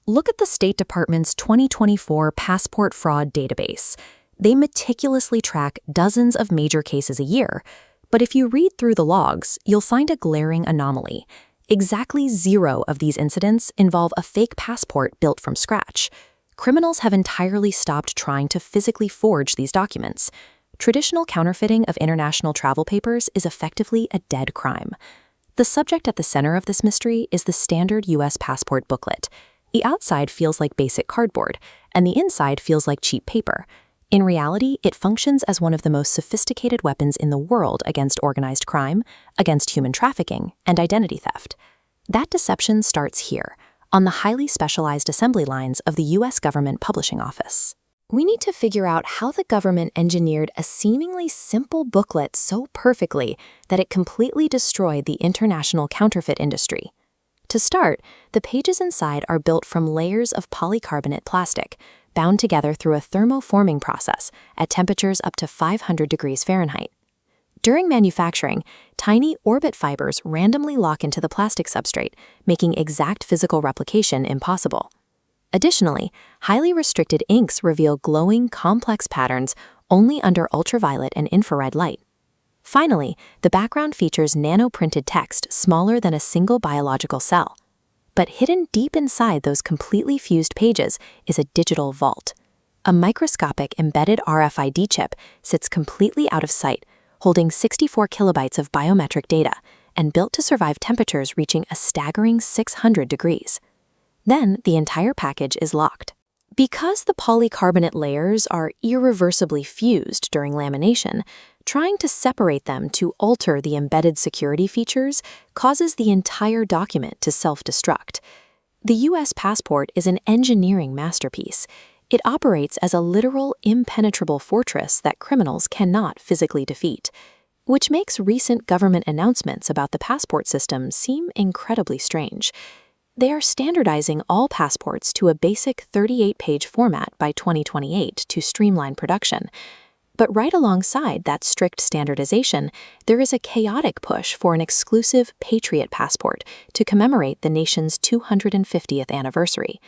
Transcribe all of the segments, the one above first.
Look at the State Department's 2024 passport fraud database. They meticulously track dozens of major cases a year. But if you read through the logs, you'll find a glaring anomaly. Exactly 0 of these incidents involve a fake passport built from scratch. Criminals have entirely stopped trying to physically forge these documents. Traditional counterfeiting of international travel papers is effectively a dead crime. The subject at the center of this mystery is the standard U.S. passport booklet. The outside feels like basic cardboard, and the inside feels like cheap paper. In reality, it functions as one of the most sophisticated weapons in the world against organized crime, against human trafficking, and identity theft. That deception starts here, on the highly specialized assembly lines of the U.S. Government Publishing Office. We need to figure out how the government engineered a seemingly simple booklet so perfectly that it completely destroyed the international counterfeit industry. To start, the pages inside are built from layers of polycarbonate plastic, bound together through a thermoforming process at temperatures up to 500 degrees Fahrenheit. During manufacturing, tiny orbit fibers randomly lock into the plastic substrate, making exact physical replication impossible. Additionally, highly restricted inks reveal glowing, complex patterns only under ultraviolet and infrared light. Finally, the background features nano-printed text smaller than a single biological cell. But hidden deep inside those completely fused pages is a digital vault. A microscopic embedded RFID chip sits completely out of sight, holding 64 kilobytes of biometric data and built to survive temperatures reaching a staggering 600 degrees. Then the entire package is locked. Because the polycarbonate layers are irreversibly fused during lamination, trying to separate them to alter the embedded security features causes the entire document to self-destruct. The U.S. passport is an engineering masterpiece. It operates as a literal, impenetrable fortress that criminals cannot physically defeat, which makes recent government announcements about the passport system seem incredibly strange. They are standardizing all passports to a basic 38-page format by 2028 to streamline production. But right alongside that strict standardization, there is a chaotic push for an exclusive Patriot Passport to commemorate the nation's 250th anniversary.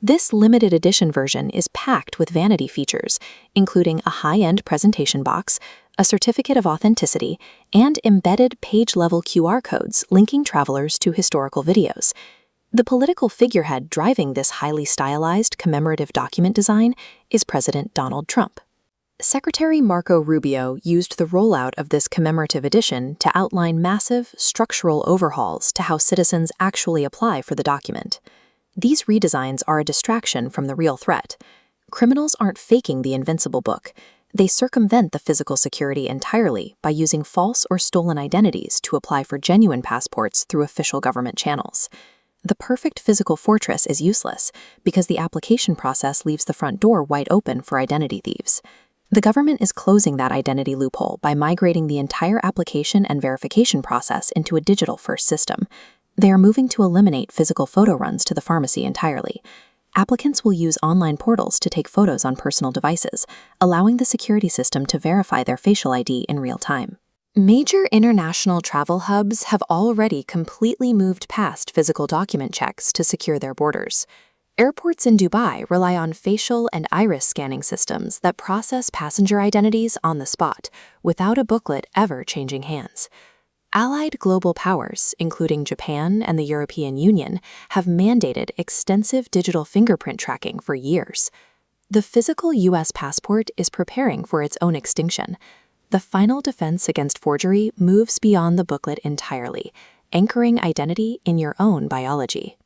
This limited edition version is packed with vanity features, including a high-end presentation box, a certificate of authenticity, and embedded page-level QR codes linking travelers to historical videos. The political figurehead driving this highly stylized commemorative document design is President Donald Trump. Secretary Marco Rubio used the rollout of this commemorative edition to outline massive, structural overhauls to how citizens actually apply for the document. These redesigns are a distraction from the real threat. Criminals aren't faking the invincible book. They circumvent the physical security entirely by using false or stolen identities to apply for genuine passports through official government channels. The perfect physical fortress is useless because the application process leaves the front door wide open for identity thieves. The government is closing that identity loophole by migrating the entire application and verification process into a digital-first system. They are moving to eliminate physical photo runs to the pharmacy entirely. Applicants will use online portals to take photos on personal devices, allowing the security system to verify their facial ID in real time. Major international travel hubs have already completely moved past physical document checks to secure their borders. Airports in Dubai rely on facial and iris scanning systems that process passenger identities on the spot, without a booklet ever changing hands. Allied global powers, including Japan and the European Union, have mandated extensive digital fingerprint tracking for years. The physical U.S. passport is preparing for its own extinction. The final defense against forgery moves beyond the booklet entirely, anchoring identity in your own biology.